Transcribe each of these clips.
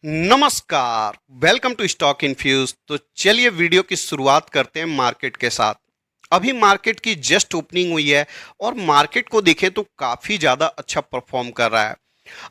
नमस्कार। Welcome to stock infuse. तो चलिए वीडियो की शुरुआत करते हैं मार्केट के साथ। अभी मार्केट की जस्ट ओपनिंग हुई है और मार्केट को देखें तो काफ़ी ज़्यादा अच्छा परफॉर्म कर रहा है।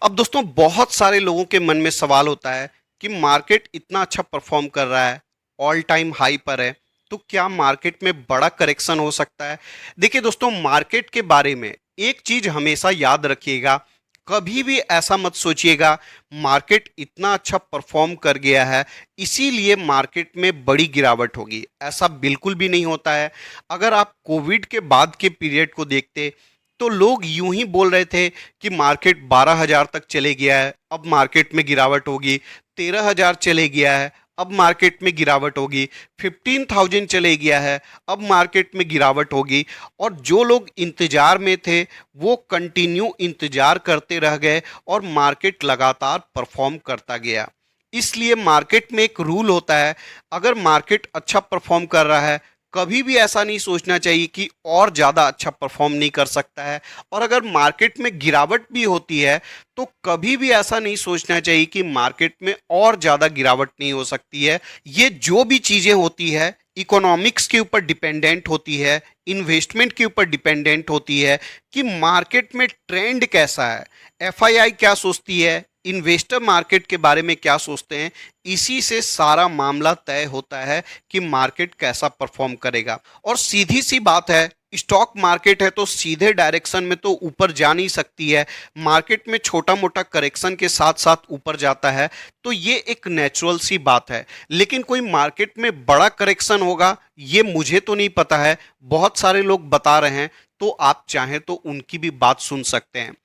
अब दोस्तों बहुत सारे लोगों के मन में सवाल होता है कि मार्केट इतना अच्छा परफॉर्म कर रहा है, ऑल टाइम हाई पर है, तो क्या मार्केट में बड़ा करेक्शन हो सकता है। देखिए दोस्तों, मार्केट के बारे में एक चीज़ हमेशा याद रखिएगा, कभी भी ऐसा मत सोचिएगा मार्केट इतना अच्छा परफॉर्म कर गया है इसीलिए मार्केट में बड़ी गिरावट होगी। ऐसा बिल्कुल भी नहीं होता है। अगर आप कोविड के बाद के पीरियड को देखते तो लोग यूं ही बोल रहे थे कि मार्केट 12,000 तक चले गया है, अब मार्केट में गिरावट होगी। 13,000 चले गया है, अब मार्केट में गिरावट होगी। 15,000 चले गया है, अब मार्केट में गिरावट होगी। और जो लोग इंतजार में थे वो कंटिन्यू इंतजार करते रह गए और मार्केट लगातार परफॉर्म करता गया। इसलिए मार्केट में एक रूल होता है, अगर मार्केट अच्छा परफॉर्म कर रहा है कभी भी ऐसा नहीं सोचना चाहिए कि और ज़्यादा अच्छा परफॉर्म नहीं कर सकता है। और अगर मार्केट में गिरावट भी होती है तो कभी भी ऐसा नहीं सोचना चाहिए कि मार्केट में और ज़्यादा गिरावट नहीं हो सकती है। ये जो भी चीज़ें होती है इकोनॉमिक्स के ऊपर डिपेंडेंट होती है, इन्वेस्टमेंट के ऊपर डिपेंडेंट होती है कि मार्केट में ट्रेंड कैसा है, एफआईआई क्या सोचती है, इन्वेस्टर मार्केट के बारे में क्या सोचते हैं। इसी से सारा मामला तय होता है कि मार्केट कैसा परफॉर्म करेगा। और सीधी सी बात है, स्टॉक मार्केट है तो सीधे डायरेक्शन में तो ऊपर जा नहीं सकती है। मार्केट में छोटा मोटा करेक्शन के साथ साथ ऊपर जाता है, तो ये एक नेचुरल सी बात है। लेकिन कोई मार्केट में बड़ा करेक्शन होगा ये मुझे तो नहीं पता है, बहुत सारे लोग बता रहे हैं, तो आप चाहें तो उनकी भी बात सुन सकते हैं।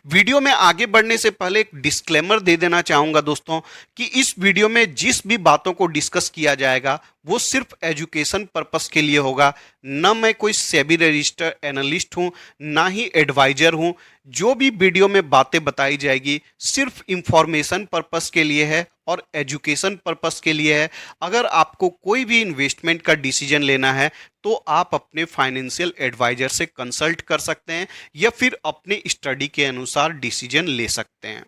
वीडियो में आगे बढ़ने से पहले एक डिस्क्लेमर दे देना चाहूंगा दोस्तों कि इस वीडियो में जिस भी बातों को डिस्कस किया जाएगा वो सिर्फ एजुकेशन पर्पस के लिए होगा। न मैं कोई सेबी रजिस्टर्ड एनालिस्ट हूं, ना ही एडवाइजर हूं। जो भी वीडियो में बातें बताई जाएगी सिर्फ इंफॉर्मेशन पर्पस के लिए है और एजुकेशन पर्पस के लिए है। अगर आपको कोई भी इन्वेस्टमेंट का डिसीजन लेना है तो आप अपने फाइनेंशियल एडवाइजर से कंसल्ट कर सकते हैं या फिर अपने स्टडी के अनुसार डिसीजन ले सकते हैं।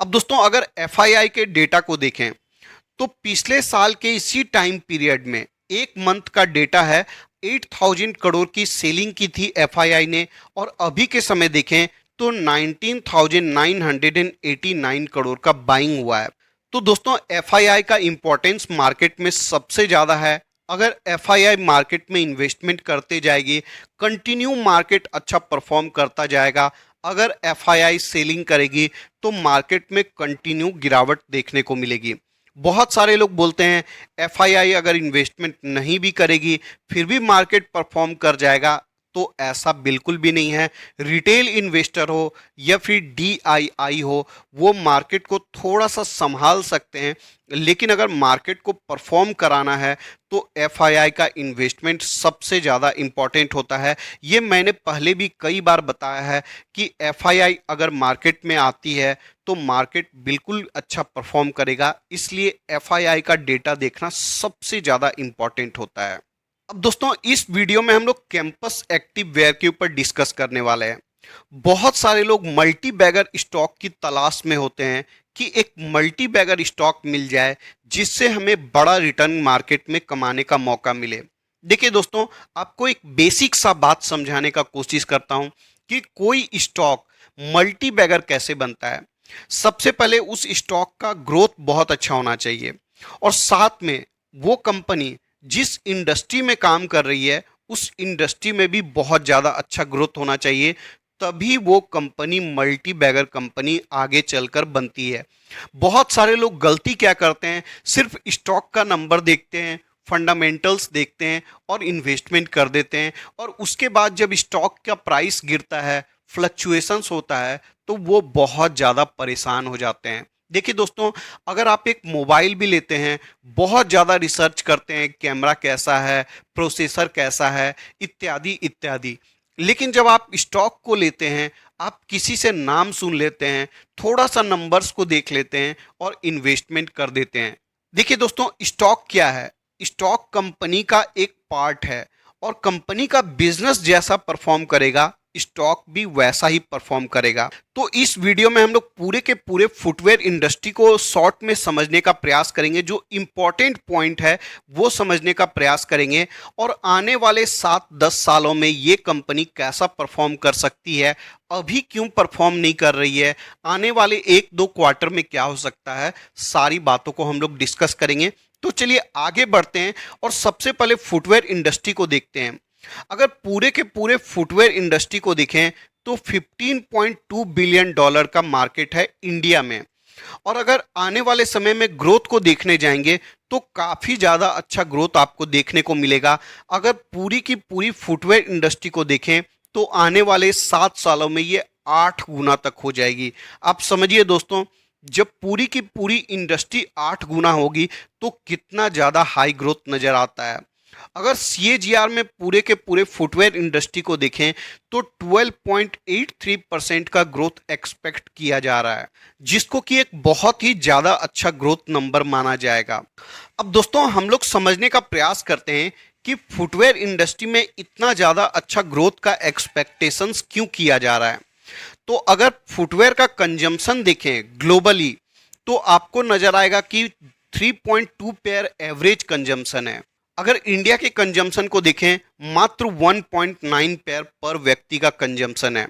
अब दोस्तों अगर एफआईआई के डेटा को देखें तो पिछले साल के इसी टाइम पीरियड में एक मंथ का डेटा है, 8,000 करोड़ की सेलिंग की थी एफआईआई ने। और अभी के समय देखें तो 19,989 करोड़ का बाइंग हुआ है। तो दोस्तों एफआईआई का इंपॉर्टेंस मार्केट में सबसे ज़्यादा है। अगर एफआईआई मार्केट में इन्वेस्टमेंट करते जाएगी, कंटिन्यू मार्केट अच्छा परफॉर्म करता जाएगा। अगर एफआईआई सेलिंग करेगी तो मार्केट में कंटिन्यू गिरावट देखने को मिलेगी। बहुत सारे लोग बोलते हैं एफआईआई अगर इन्वेस्टमेंट नहीं भी करेगी फिर भी मार्केट परफॉर्म कर जाएगा, तो ऐसा बिल्कुल भी नहीं है। रिटेल इन्वेस्टर हो या फिर डीआईआई हो, वो मार्केट को थोड़ा सा संभाल सकते हैं, लेकिन अगर मार्केट को परफॉर्म कराना है तो एफआईआई का इन्वेस्टमेंट सबसे ज़्यादा इम्पॉर्टेंट होता है। ये मैंने पहले भी कई बार बताया है कि एफआईआई अगर मार्केट में आती है तो मार्केट बिल्कुल अच्छा परफॉर्म करेगा, इसलिए एफआईआई का डेटा देखना सबसे ज़्यादा इम्पॉर्टेंट होता है। अब दोस्तों इस वीडियो में हम लोग कैंपस एक्टिव वेयर के ऊपर डिस्कस करने वाले हैं। बहुत सारे लोग मल्टी बैगर स्टॉक की तलाश में होते हैं कि एक मल्टी बैगर स्टॉक मिल जाए जिससे हमें बड़ा रिटर्न मार्केट में कमाने का मौका मिले। देखिए दोस्तों, आपको एक बेसिक सा बात समझाने का कोशिश करता हूं कि कोई स्टॉक मल्टी बैगर कैसे बनता है। सबसे पहले उस स्टॉक का ग्रोथ बहुत अच्छा होना चाहिए और साथ में वो कंपनी जिस इंडस्ट्री में काम कर रही है उस इंडस्ट्री में भी बहुत ज़्यादा अच्छा ग्रोथ होना चाहिए, तभी वो कंपनी मल्टी बैगर कंपनी आगे चलकर बनती है। बहुत सारे लोग गलती क्या करते हैं, सिर्फ स्टॉक का नंबर देखते हैं, फंडामेंटल्स देखते हैं और इन्वेस्टमेंट कर देते हैं। और उसके बाद जब स्टॉक का प्राइस गिरता है, फ्लक्चुएशंस होता है, तो वो बहुत ज़्यादा परेशान हो जाते हैं। देखिए दोस्तों, अगर आप एक मोबाइल भी लेते हैं, बहुत ज़्यादा रिसर्च करते हैं कैमरा कैसा है, प्रोसेसर कैसा है, इत्यादि इत्यादि, लेकिन जब आप स्टॉक को लेते हैं, आप किसी से नाम सुन लेते हैं, थोड़ा सा नंबर्स को देख लेते हैं और इन्वेस्टमेंट कर देते हैं। देखिए दोस्तों, स्टॉक क्या है? स्टॉक कंपनी का एक पार्ट है और कंपनी का बिजनेस जैसा परफॉर्म करेगा स्टॉक भी वैसा ही परफॉर्म करेगा। तो इस वीडियो में हम लोग पूरे के पूरे फुटवेयर इंडस्ट्री को शॉर्ट में समझने का प्रयास करेंगे, जो इम्पोर्टेंट पॉइंट है वो समझने का प्रयास करेंगे, और आने वाले 7-10 सालों में ये कंपनी कैसा परफॉर्म कर सकती है, अभी क्यों परफॉर्म नहीं कर रही है, आने वाले 1-2 क्वार्टर में क्या हो सकता है, सारी बातों को हम लोग डिस्कस करेंगे। तो चलिए आगे बढ़ते हैं और सबसे पहले फुटवेयर इंडस्ट्री को देखते हैं। अगर पूरे के पूरे फुटवेयर इंडस्ट्री को देखें तो 15.2 बिलियन डॉलर का मार्केट है इंडिया में, और अगर आने वाले समय में ग्रोथ को देखने जाएंगे तो काफ़ी ज़्यादा अच्छा ग्रोथ आपको देखने को मिलेगा। अगर पूरी की पूरी फुटवेयर इंडस्ट्री को देखें तो आने वाले 7 सालों में ये 8 गुना तक हो जाएगी। आप समझिए दोस्तों, जब पूरी की पूरी इंडस्ट्री 8 गुना होगी तो कितना ज़्यादा हाई ग्रोथ नज़र आता है। अगर CAGR में पूरे के पूरे फुटवेयर इंडस्ट्री को देखें तो 12.83% का ग्रोथ एक्सपेक्ट किया जा रहा है, जिसको कि एक बहुत ही ज़्यादा अच्छा ग्रोथ नंबर माना जाएगा। अब दोस्तों हम लोग समझने का प्रयास करते हैं कि फुटवेयर इंडस्ट्री में इतना ज़्यादा अच्छा ग्रोथ का एक्सपेक्टेशंस क्यों किया जा रहा है। तो अगर फुटवेयर का कंजम्पशन देखें ग्लोबली तो आपको नज़र आएगा कि 3.2 पेयर एवरेज कंजम्पशन है। अगर इंडिया के कंजम्पशन को देखें मात्र 1.9 पेयर पर व्यक्ति का कंजम्पशन है।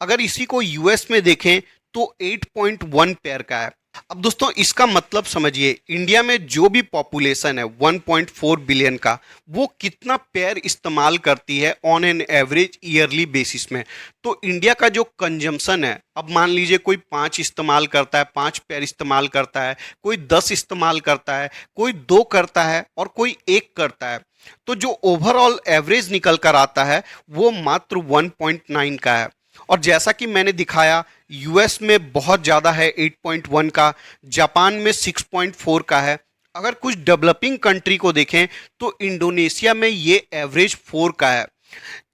अगर इसी को यूएस में देखें तो 8.1 पेयर का है। अब दोस्तों इसका मतलब समझिए, इंडिया में जो भी पॉपुलेशन है 1.4 बिलियन का, वो कितना पेयर इस्तेमाल करती है on an average yearly basis में। तो इंडिया का जो कंजम्पशन है, अब मान लीजिए कोई 5 इस्तेमाल करता है, 5 पेयर इस्तेमाल करता है, कोई 10 इस्तेमाल करता है, कोई 2 करता है और कोई 1 करता है, तो जो ओवरऑल एवरेज निकल कर आता है वो मात्र 1.9 का है। और जैसा कि मैंने दिखाया, यूएस में बहुत ज़्यादा है 8.1 का, जापान में 6.4 का है। अगर कुछ डेवलपिंग कंट्री को देखें तो इंडोनेशिया में ये एवरेज 4 का है,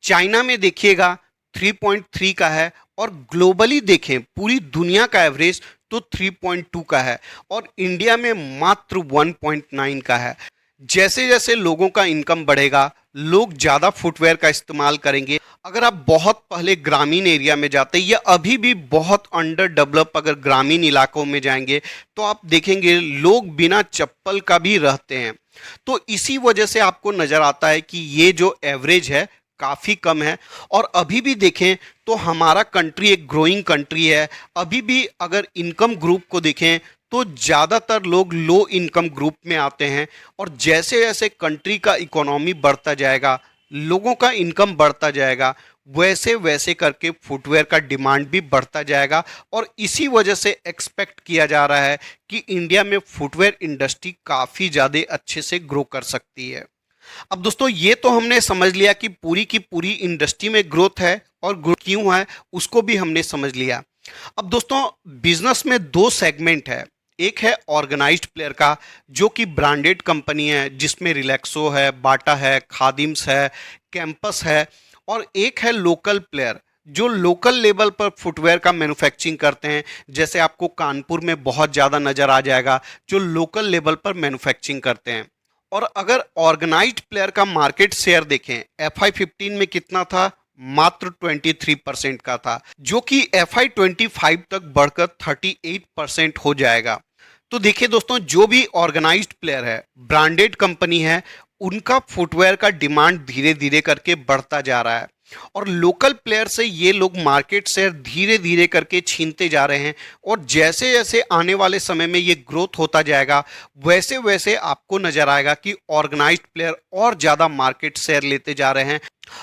चाइना में देखिएगा 3.3 का है, और ग्लोबली देखें पूरी दुनिया का एवरेज तो 3.2 का है, और इंडिया में मात्र 1.9 का है। जैसे जैसे लोगों का इनकम बढ़ेगा, लोग ज़्यादा फुटवेयर का इस्तेमाल करेंगे। अगर आप बहुत पहले ग्रामीण एरिया में जाते हैं या अभी भी बहुत अंडर डेवलप अगर ग्रामीण इलाकों में जाएंगे तो आप देखेंगे लोग बिना चप्पल का भी रहते हैं। तो इसी वजह से आपको नज़र आता है कि ये जो एवरेज है काफ़ी कम है। और अभी भी देखें तो हमारा कंट्री एक ग्रोइंग कंट्री है। अभी भी अगर इनकम ग्रुप को देखें तो ज़्यादातर लोग लो इनकम ग्रुप में आते हैं, और जैसे जैसे कंट्री का इकोनॉमी बढ़ता जाएगा, लोगों का इनकम बढ़ता जाएगा, वैसे वैसे करके फुटवेयर का डिमांड भी बढ़ता जाएगा। और इसी वजह से एक्सपेक्ट किया जा रहा है कि इंडिया में फुटवेयर इंडस्ट्री काफ़ी ज़्यादा अच्छे से ग्रो कर सकती है। अब दोस्तों ये तो हमने समझ लिया कि पूरी की पूरी इंडस्ट्री में ग्रोथ है, और ग्रोथ क्यों है उसको भी हमने समझ लिया। अब दोस्तों बिजनेस में 2 सेगमेंट है। एक है ऑर्गेनाइज्ड प्लेयर का, जो कि ब्रांडेड कंपनी है, जिसमें रिलैक्सो है, बाटा है, खादिम्स है, कैंपस है, और एक है लोकल प्लेयर जो लोकल लेवल पर फुटवेयर का मैन्युफैक्चरिंग करते हैं। जैसे आपको कानपुर में बहुत ज़्यादा नज़र आ जाएगा जो लोकल लेवल पर मैन्युफैक्चरिंग करते हैं। और अगर ऑर्गेनाइज्ड प्लेयर का मार्केट शेयर देखें, FI15 में कितना था, मात्र 23% का था, जो कि FI25 तक बढ़कर 38% हो जाएगा। तो देखिए दोस्तों, जो भी ऑर्गेनाइज्ड प्लेयर है, ब्रांडेड कंपनी है, उनका फुटवेयर का डिमांड धीरे धीरे करके बढ़ता जा रहा है, और लोकल प्लेयर से ये लोग मार्केट शेयर धीरे धीरे करके छीनते जा रहे हैं। और जैसे जैसे आने वाले समय में ये ग्रोथ होता जाएगा, वैसे वैसे आपको नजर आएगा कि ऑर्गेनाइज्ड प्लेयर और ज़्यादा मार्केट शेयर लेते जा रहे हैं।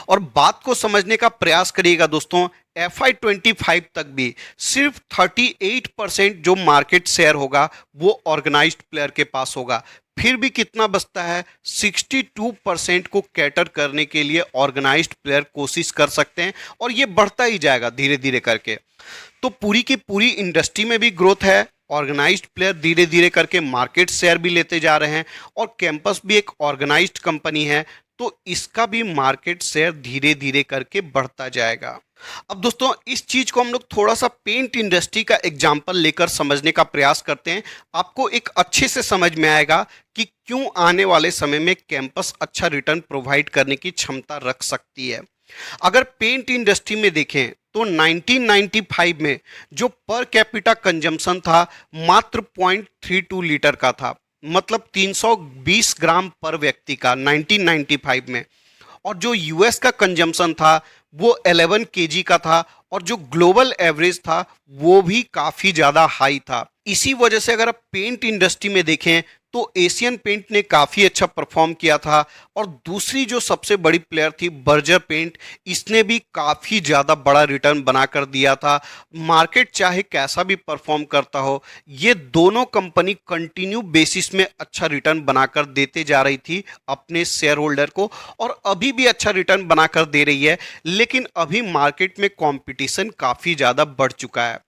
और बात को समझने का प्रयास करिएगा दोस्तों, FI25 तक भी सिर्फ 38% जो मार्केट शेयर होगा वो ऑर्गेनाइज्ड प्लेयर के पास होगा। फिर भी कितना बचता है, 62% को कैटर करने के लिए ऑर्गेनाइज्ड प्लेयर कोशिश कर सकते हैं, और ये बढ़ता ही जाएगा धीरे धीरे करके। तो पूरी की पूरी इंडस्ट्री में भी ग्रोथ है, ऑर्गेनाइज्ड प्लेयर धीरे धीरे करके मार्केट शेयर भी लेते जा रहे हैं, और कैंपस भी एक ऑर्गेनाइज्ड कंपनी है, तो इसका भी मार्केट शेयर धीरे धीरे करके बढ़ता जाएगा। अब दोस्तों इस चीज को हम लोग थोड़ा सा पेंट इंडस्ट्री का एग्जांपल लेकर समझने का प्रयास करते हैं। आपको एक अच्छे से समझ में आएगा कि क्यों आने वाले समय में कैंपस अच्छा रिटर्न प्रोवाइड करने की क्षमता रख सकती है। अगर पेंट इंडस्ट्री में देखें तो 1995 में जो पर कैपिटा कंजम्पशन था मात्र 0.32 लीटर का था, मतलब 320 ग्राम पर व्यक्ति का 1995 में। और जो यूएस का कंजम्पशन था वो 11 केजी का था, और जो ग्लोबल एवरेज था वो भी काफ़ी ज़्यादा हाई था। इसी वजह से अगर आप पेंट इंडस्ट्री में देखें तो एशियन पेंट ने काफ़ी अच्छा परफॉर्म किया था। और दूसरी जो सबसे बड़ी प्लेयर थी बर्जर पेंट, इसने भी काफ़ी ज़्यादा बड़ा रिटर्न बनाकर दिया था। मार्केट चाहे कैसा भी परफॉर्म करता हो, ये दोनों कंपनी कंटिन्यू बेसिस में अच्छा रिटर्न बनाकर देते जा रही थी अपने शेयर होल्डर को, और अभी भी अच्छा रिटर्न बनाकर दे रही है। लेकिन अभी मार्केट में कंपटीशन काफ़ी ज़्यादा बढ़ चुका है।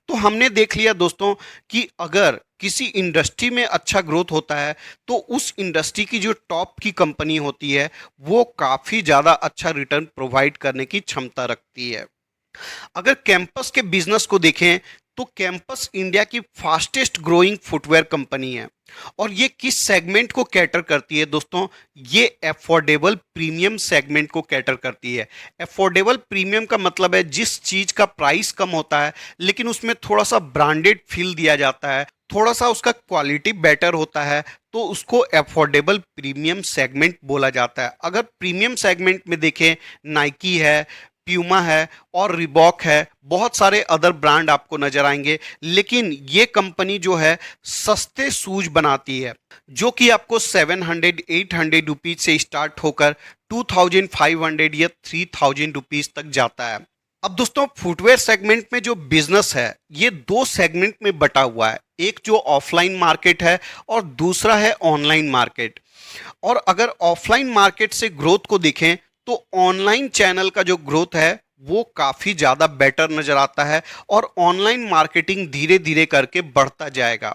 तो हमने देख लिया दोस्तों कि अगर किसी इंडस्ट्री में अच्छा ग्रोथ होता है तो उस इंडस्ट्री की जो टॉप की कंपनी होती है वो काफ़ी ज़्यादा अच्छा रिटर्न प्रोवाइड करने की क्षमता रखती है। अगर कैंपस के बिजनेस को देखें तो कैंपस इंडिया की फास्टेस्ट ग्रोइंग फुटवेयर कंपनी है। और ये किस सेगमेंट को कैटर करती है दोस्तों? ये अफोर्डेबल प्रीमियम सेगमेंट को कैटर करती है। अफोर्डेबल प्रीमियम का मतलब है जिस चीज का प्राइस कम होता है लेकिन उसमें थोड़ा सा ब्रांडेड फील दिया जाता है, थोड़ा सा उसका क्वालिटी बेटर होता है, तो उसको अफोर्डेबल प्रीमियम सेगमेंट बोला जाता है। अगर प्रीमियम सेगमेंट में देखें, नाइकी है, प्यूमा है और रिबॉक है, बहुत सारे अदर ब्रांड आपको नजर आएंगे। लेकिन ये कंपनी जो है सस्ते शूज बनाती है जो कि आपको 700-800 रुपीज से स्टार्ट होकर 2500 या 3000 रुपीज तक जाता है। अब दोस्तों फुटवेयर सेगमेंट में जो बिजनेस है ये दो सेगमेंट में बटा हुआ है, एक जो ऑफलाइन मार्केट है और दूसरा है ऑनलाइन मार्केट। और अगर ऑफलाइन मार्केट से ग्रोथ को देखें तो ऑनलाइन चैनल का जो ग्रोथ है वो काफ़ी ज़्यादा बेटर नज़र आता है, और ऑनलाइन मार्केटिंग धीरे धीरे करके बढ़ता जाएगा।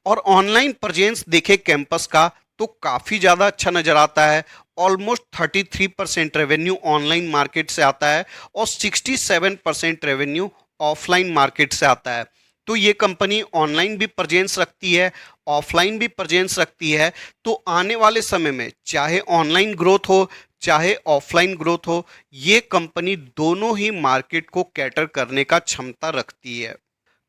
और ऑनलाइन प्रेजेंस देखे कैंपस का तो काफ़ी ज़्यादा अच्छा नज़र आता है। ऑलमोस्ट 33% रेवेन्यू ऑनलाइन मार्केट से आता है और 67% रेवेन्यू ऑफलाइन मार्केट से आता है। तो ये कंपनी ऑनलाइन भी प्रेजेंस रखती है, ऑफलाइन भी प्रेजेंस रखती है। तो आने वाले समय में चाहे ऑनलाइन ग्रोथ हो चाहे ऑफलाइन ग्रोथ हो, ये कंपनी दोनों ही मार्केट को कैटर करने का क्षमता रखती है।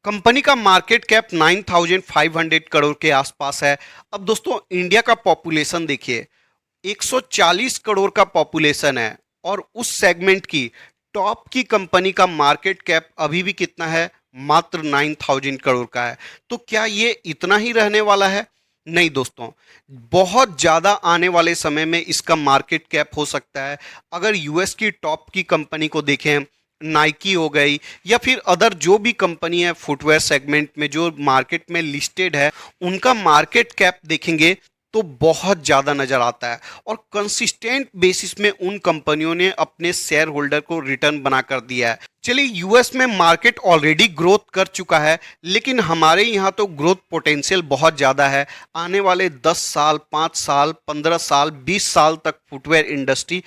कंपनी का मार्केट कैप 9,500 करोड़ के आसपास है। अब दोस्तों इंडिया का पॉपुलेशन देखिए, 140 करोड़ का पॉपुलेशन है, और उस सेगमेंट की टॉप की कंपनी का मार्केट कैप अभी भी कितना है? मात्र 9,000 करोड़ का है। तो क्या ये इतना ही रहने वाला है? नहीं दोस्तों, बहुत ज़्यादा आने वाले समय में इसका मार्केट कैप हो सकता है। अगर यूएस की टॉप की कंपनी को देखें, नाइकी हो गई या फिर अदर जो भी कंपनी है फुटवेयर सेगमेंट में जो मार्केट में लिस्टेड है, उनका मार्केट कैप देखेंगे तो बहुत ज़्यादा नज़र आता है। और कंसिस्टेंट बेसिस में उन कंपनियों ने अपने शेयर होल्डर को रिटर्न बनाकर दिया है। चलिए, यूएस में मार्केट ऑलरेडी ग्रोथ कर चुका है, लेकिन हमारे यहाँ तो ग्रोथ पोटेंशियल बहुत ज़्यादा है। आने वाले 10 साल, 5 साल, 15 साल, 20 साल तक फुटवेयर इंडस्ट्री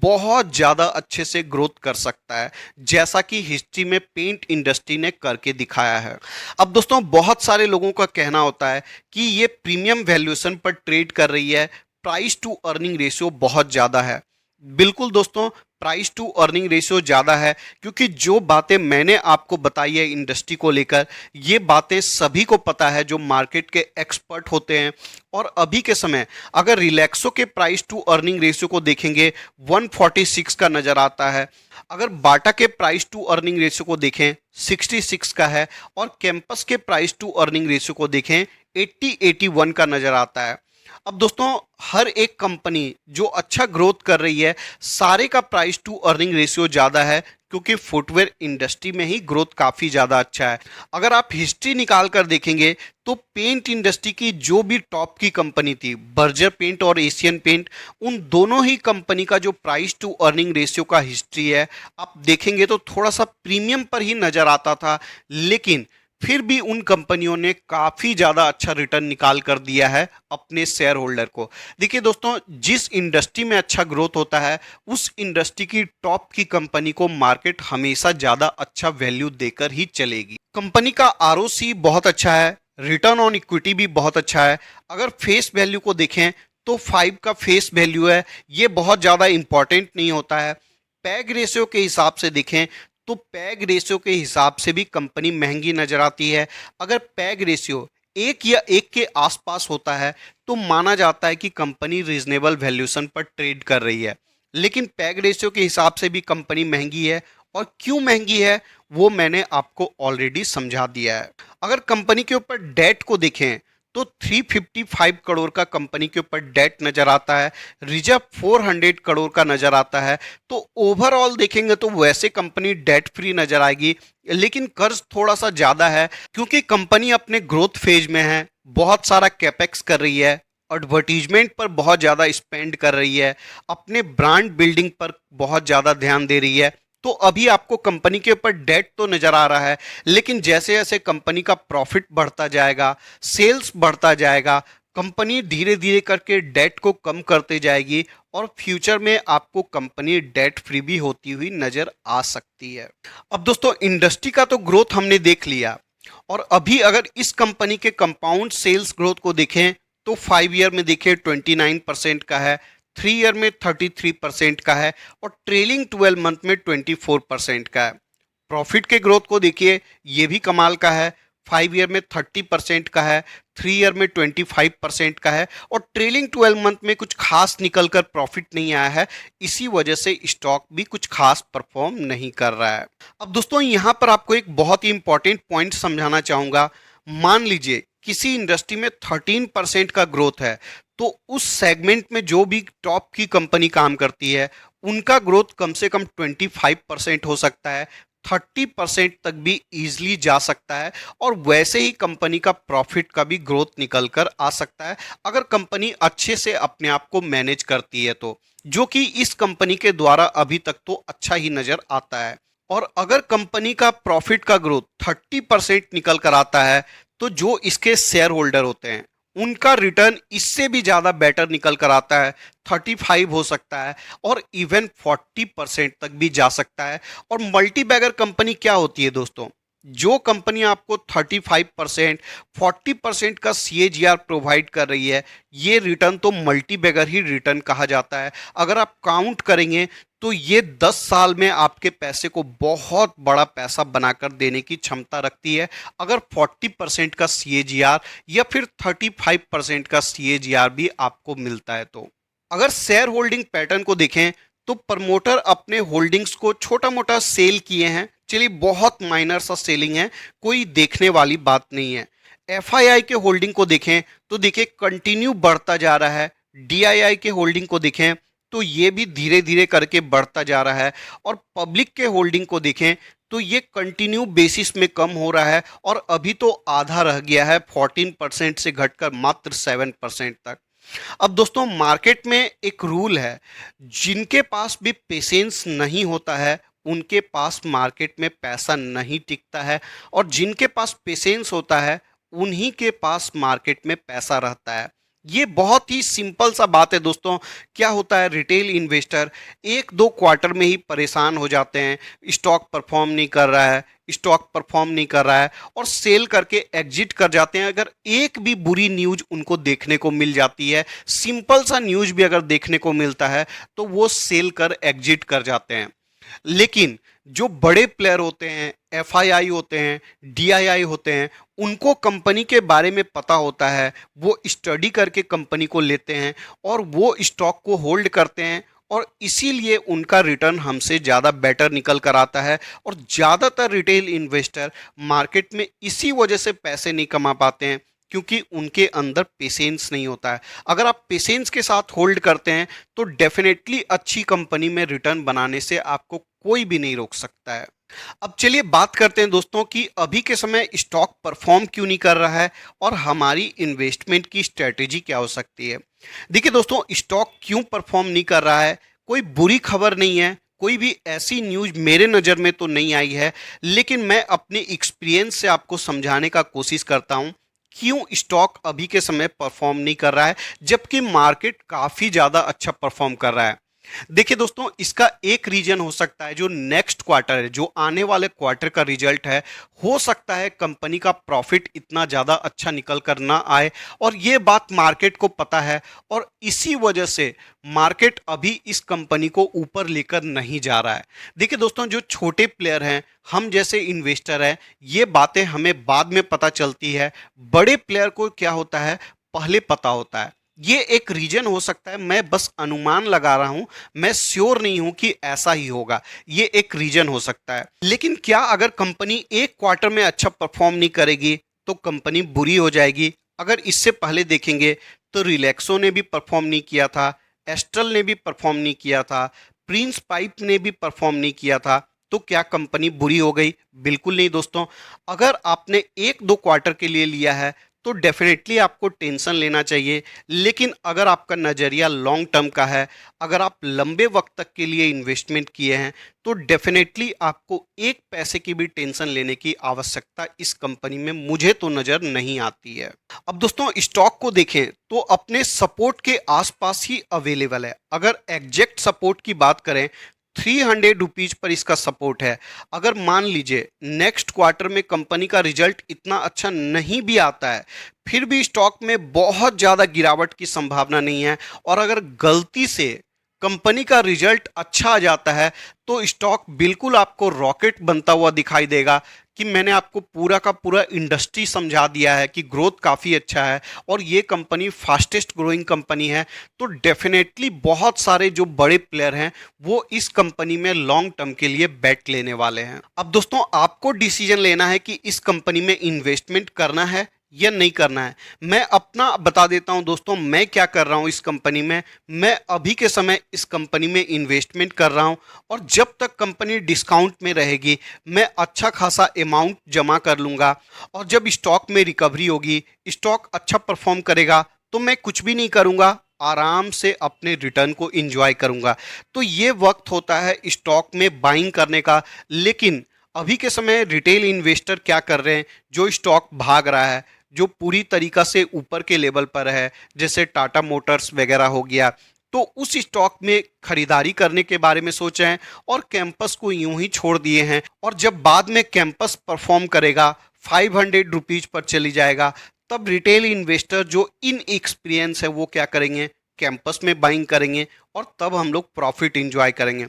बहुत ज़्यादा अच्छे से ग्रोथ कर सकता है, जैसा कि हिस्ट्री में पेंट इंडस्ट्री ने करके दिखाया है। अब दोस्तों बहुत सारे लोगों का कहना होता है कि ये प्रीमियम वैल्यूएशन पर ट्रेड कर रही है, प्राइस टू अर्निंग रेशियो बहुत ज़्यादा है। बिल्कुल दोस्तों, प्राइस टू अर्निंग रेशियो ज़्यादा है, क्योंकि जो बातें मैंने आपको बताई है इंडस्ट्री को लेकर, ये बातें सभी को पता है जो मार्केट के एक्सपर्ट होते हैं। और अभी के समय अगर रिलैक्सो के प्राइस टू अर्निंग रेशियो को देखेंगे 146 का नज़र आता है। अगर बाटा के प्राइस टू अर्निंग रेशियो को देखें 66 का है, और कैंपस के प्राइस टू अर्निंग रेशियो को देखें 81 का नज़र आता है। अब दोस्तों हर एक कंपनी जो अच्छा ग्रोथ कर रही है, सारे का प्राइस टू अर्निंग रेशियो ज़्यादा है, क्योंकि फुटवेयर इंडस्ट्री में ही ग्रोथ काफ़ी ज़्यादा अच्छा है। अगर आप हिस्ट्री निकाल कर देखेंगे तो पेंट इंडस्ट्री की जो भी टॉप की कंपनी थी, बर्जर पेंट और एशियन पेंट, उन दोनों ही कंपनी का जो प्राइस टू अर्निंग रेशियो का हिस्ट्री है, आप देखेंगे तो थोड़ा सा प्रीमियम पर ही नज़र आता था। लेकिन फिर भी उन कंपनियों ने काफ़ी ज़्यादा अच्छा रिटर्न निकाल कर दिया है अपने शेयर होल्डर को। देखिए दोस्तों, जिस इंडस्ट्री में अच्छा ग्रोथ होता है उस इंडस्ट्री की टॉप की कंपनी को मार्केट हमेशा ज़्यादा अच्छा वैल्यू देकर ही चलेगी। कंपनी का आरओसी बहुत अच्छा है, रिटर्न ऑन इक्विटी भी बहुत अच्छा है। अगर फेस वैल्यू को देखें तो 5 का फेस वैल्यू है, ये बहुत ज़्यादा इंपॉर्टेंट नहीं होता है। पैग रेशियो के हिसाब से देखें तो पैग रेशियो के हिसाब से भी कंपनी महंगी नजर आती है। अगर पैग रेशियो एक या एक के आसपास होता है तो माना जाता है कि कंपनी रीजनेबल वैल्यूएशन पर ट्रेड कर रही है, लेकिन पैग रेशियो के हिसाब से भी कंपनी महंगी है। और क्यों महंगी है वो मैंने आपको ऑलरेडी समझा दिया है। अगर कंपनी के ऊपर डेट को देखें तो 355 करोड़ का कंपनी के ऊपर डेट नजर आता है, रिजर्व 400 करोड़ का नजर आता है। तो ओवरऑल देखेंगे तो वैसे कंपनी डेट फ्री नजर आएगी, लेकिन कर्ज थोड़ा सा ज्यादा है क्योंकि कंपनी अपने ग्रोथ फेज में है, बहुत सारा कैपेक्स कर रही है, एडवर्टीजमेंट पर बहुत ज़्यादा स्पेंड कर रही है, अपने ब्रांड बिल्डिंग पर बहुत ज़्यादा ध्यान दे रही है। तो अभी आपको कंपनी के ऊपर डेट तो नज़र आ रहा है, लेकिन जैसे जैसे कंपनी का प्रॉफिट बढ़ता जाएगा, सेल्स बढ़ता जाएगा, कंपनी धीरे धीरे करके डेट को कम करते जाएगी और फ्यूचर में आपको कंपनी डेट फ्री भी होती हुई नज़र आ सकती है। अब दोस्तों इंडस्ट्री का तो ग्रोथ हमने देख लिया, और अभी अगर इस कंपनी के कंपाउंड सेल्स ग्रोथ को देखें तो 5 ईयर में देखिए 29% का है, 3 ईयर में 33% का है और ट्रेलिंग 12 मंथ में 24% का है। प्रॉफिट के ग्रोथ को देखिए, ये भी कमाल का है, 5 ईयर में 30% का है, 3 ईयर में 25% का है और ट्रेलिंग 12 मंथ में कुछ खास निकल कर प्रॉफिट नहीं आया है। इसी वजह से स्टॉक भी कुछ खास परफॉर्म नहीं कर रहा है। अब दोस्तों यहाँ पर आपको एक बहुत ही इंपॉर्टेंट पॉइंट समझाना चाहूँगा। मान लीजिए किसी इंडस्ट्री में 13% का ग्रोथ है, तो उस सेगमेंट में जो भी टॉप की कंपनी काम करती है उनका ग्रोथ कम से कम 25% हो सकता है, 30% तक भी इजीली जा सकता है और वैसे ही कंपनी का प्रॉफिट का भी ग्रोथ निकल कर आ सकता है अगर कंपनी अच्छे से अपने आप को मैनेज करती है तो, जो कि इस कंपनी के द्वारा अभी तक तो अच्छा ही नजर आता है। और अगर कंपनी का प्रॉफिट का ग्रोथ 30% निकल कर आता है तो जो इसके शेयर होल्डर होते हैं उनका रिटर्न इससे भी ज़्यादा बेटर निकल कर आता है, 35 हो सकता है और इवन 40% तक भी जा सकता है। और मल्टी बैगर कंपनी क्या होती है दोस्तों? जो कंपनी आपको 35% 40% का CAGR प्रोवाइड कर रही है, ये रिटर्न तो मल्टी बैगर ही रिटर्न कहा जाता है। अगर आप काउंट करेंगे तो ये 10 साल में आपके पैसे को बहुत बड़ा पैसा बनाकर देने की क्षमता रखती है अगर 40% का CAGR या फिर 35% का CAGR भी आपको मिलता है तो। अगर शेयर होल्डिंग पैटर्न को देखें तो प्रमोटर अपने होल्डिंग्स को छोटा मोटा सेल किए हैं, चलिए बहुत माइनर सा सेलिंग है, कोई देखने वाली बात नहीं है। FII के होल्डिंग को देखें तो देखिए कंटिन्यू बढ़ता जा रहा है, DII के होल्डिंग को देखें तो ये भी धीरे धीरे करके बढ़ता जा रहा है और पब्लिक के होल्डिंग को देखें तो ये कंटिन्यू बेसिस में कम हो रहा है और अभी तो आधा रह गया है, 14% से घटकर मात्र 7% तक। अब दोस्तों मार्केट में एक रूल है, जिनके पास भी पेशेंस नहीं होता है उनके पास मार्केट में पैसा नहीं टिकता है और जिनके पास पेशेंस होता है उन्हीं के पास मार्केट में पैसा रहता है। ये बहुत ही सिंपल सा बात है दोस्तों। क्या होता है, रिटेल इन्वेस्टर 1-2 क्वार्टर में ही परेशान हो जाते हैं, स्टॉक परफॉर्म नहीं कर रहा है, स्टॉक परफॉर्म नहीं कर रहा है और सेल करके एग्जिट कर जाते हैं। अगर एक भी बुरी न्यूज उनको देखने को मिल जाती है, सिंपल सा न्यूज भी अगर देखने को मिलता है तो वो सेल कर एग्जिट कर जाते हैं। लेकिन जो बड़े प्लेयर होते हैं, FII होते हैं, DII होते हैं, उनको कंपनी के बारे में पता होता है, वो स्टडी करके कंपनी को लेते हैं और वो स्टॉक को होल्ड करते हैं और इसीलिए उनका रिटर्न हमसे ज़्यादा बेटर निकल कर आता है। और ज़्यादातर रिटेल इन्वेस्टर मार्केट में इसी वजह से पैसे नहीं कमा पाते हैं क्योंकि उनके अंदर पेशेंस नहीं होता है। अगर आप पेशेंस के साथ होल्ड करते हैं तो डेफिनेटली अच्छी कंपनी में रिटर्न बनाने से आपको कोई भी नहीं रोक सकता है। अब चलिए बात करते हैं दोस्तों कि अभी के समय स्टॉक परफॉर्म क्यों नहीं कर रहा है और हमारी इन्वेस्टमेंट की स्ट्रेटेजी क्या हो सकती है। देखिए दोस्तों, स्टॉक क्यों परफॉर्म नहीं कर रहा है, कोई बुरी खबर नहीं है, कोई भी ऐसी न्यूज मेरे नज़र में तो नहीं आई है, लेकिन मैं अपने एक्सपीरियंस से आपको समझाने का कोशिश करता हूं क्यों स्टॉक अभी के समय परफॉर्म नहीं कर रहा है जबकि मार्केट काफ़ी ज़्यादा अच्छा परफॉर्म कर रहा है। देखिए दोस्तों, इसका एक रीजन हो सकता है जो नेक्स्ट क्वार्टर है, जो आने वाले क्वार्टर का रिजल्ट है। हो सकता है कंपनी का प्रॉफिट इतना ज़्यादा अच्छा निकल कर ना आए, और ये बात मार्केट को पता है, और इसी वजह से मार्केट अभी इस कंपनी को ऊपर लेकर नहीं जा रहा है। देखिए दोस्तों, जो छोटे प्लेयर हैं, हम जैसे इन्वेस्टर हैं, ये बातें हमें बाद में पता चलती है। बड़े प्लेयर को क्या होता है, पहले पता होता है। ये एक रीजन हो सकता है, मैं बस अनुमान लगा रहा हूं, मैं श्योर नहीं हूं कि ऐसा ही होगा। ये एक रीजन हो सकता है। लेकिन क्या अगर कंपनी एक क्वार्टर में अच्छा परफॉर्म नहीं करेगी तो कंपनी बुरी हो जाएगी? अगर इससे पहले देखेंगे तो रिलैक्सो ने भी परफॉर्म नहीं किया था, एस्ट्रल ने भी परफॉर्म नहीं किया था, प्रिंस पाइप ने भी परफॉर्म नहीं किया था। तो क्या कंपनी बुरी हो गई? बिल्कुल नहीं दोस्तों। अगर आपने एक दो क्वार्टर के लिए लिया है तो डेफिनेटली आपको टेंशन लेना चाहिए। लेकिन अगर आपका नज़रिया लॉन्ग टर्म का है, अगर आप लंबे वक्त तक के लिए इन्वेस्टमेंट किए हैं, तो डेफिनेटली आपको एक पैसे की भी टेंशन लेने की आवश्यकता इस कंपनी में मुझे तो नज़र नहीं आती है। अब दोस्तों, स्टॉक को देखें तो अपने सपोर्ट के आसपास ही अवेलेबल है। अगर एग्जैक्ट सपोर्ट की बात करें, 300 रुपीज पर इसका सपोर्ट है। अगर मान लीजिए नेक्स्ट क्वार्टर में कंपनी का रिजल्ट इतना अच्छा नहीं भी आता है, फिर भी स्टॉक में बहुत ज़्यादा गिरावट की संभावना नहीं है, और अगर गलती से कंपनी का रिजल्ट अच्छा आ जाता है तो स्टॉक बिल्कुल आपको रॉकेट बनता हुआ दिखाई देगा कि मैंने आपको पूरा का पूरा इंडस्ट्री समझा दिया है कि ग्रोथ काफ़ी अच्छा है और ये कंपनी फास्टेस्ट ग्रोइंग कंपनी है। तो डेफिनेटली बहुत सारे जो बड़े प्लेयर हैं वो इस कंपनी में लॉन्ग टर्म के लिए बेट लेने वाले हैं। अब दोस्तों, आपको डिसीजन लेना है कि इस कंपनी में इन्वेस्टमेंट करना है या नहीं करना है। मैं अपना बता देता हूं दोस्तों, मैं क्या कर रहा हूं इस कंपनी में। मैं अभी के समय इस कंपनी में इन्वेस्टमेंट कर रहा हूं, और जब तक कंपनी डिस्काउंट में रहेगी मैं अच्छा खासा अमाउंट जमा कर लूंगा, और जब स्टॉक में रिकवरी होगी, स्टॉक अच्छा परफॉर्म करेगा, तो मैं कुछ भी नहीं करूंगा, आराम से अपने रिटर्न को एंजॉय करूंगा। तो ये वक्त होता है स्टॉक में बाइंग करने का। लेकिन अभी के समय रिटेल इन्वेस्टर क्या कर रहे हैं, जो स्टॉक भाग रहा है, जो पूरी तरीका से ऊपर के लेवल पर है, जैसे टाटा मोटर्स वगैरह हो गया, तो उस स्टॉक में खरीदारी करने के बारे में सोचे हैं और कैंपस को यूं ही छोड़ दिए हैं। और जब बाद में कैंपस परफॉर्म करेगा, 500 रुपीज पर चली जाएगा, तब रिटेल इन्वेस्टर जो इन एक्सपीरियंस है वो क्या करेंगे, कैंपस में बाइंग करेंगे, और तब हम लोग प्रॉफिट इंजॉय करेंगे।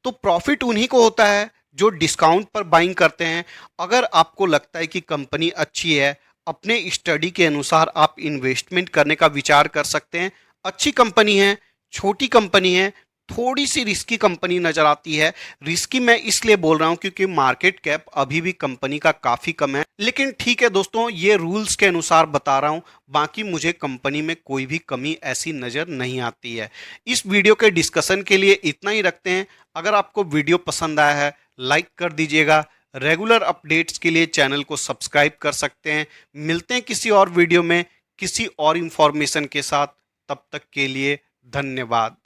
तो प्रॉफिट उन्हीं को होता है जो डिस्काउंट पर बाइंग करते हैं। अगर आपको लगता है कि कंपनी अच्छी है, अपने स्टडी के अनुसार आप इन्वेस्टमेंट करने का विचार कर सकते हैं। अच्छी कंपनी है, छोटी कंपनी है, थोड़ी सी रिस्की कंपनी नजर आती है। रिस्की मैं इसलिए बोल रहा हूं क्योंकि मार्केट कैप अभी भी कंपनी का काफ़ी कम है। लेकिन ठीक है दोस्तों, ये रूल्स के अनुसार बता रहा हूं, बाकी मुझे कंपनी में कोई भी कमी ऐसी नज़र नहीं आती है। इस वीडियो के डिस्कशन के लिए इतना ही रखते हैं। अगर आपको वीडियो पसंद आया है, लाइक कर दीजिएगा। रेगुलर अपडेट्स के लिए चैनल को सब्सक्राइब कर सकते हैं। मिलते हैं किसी और वीडियो में किसी और इंफॉर्मेशन के साथ। तब तक के लिए धन्यवाद।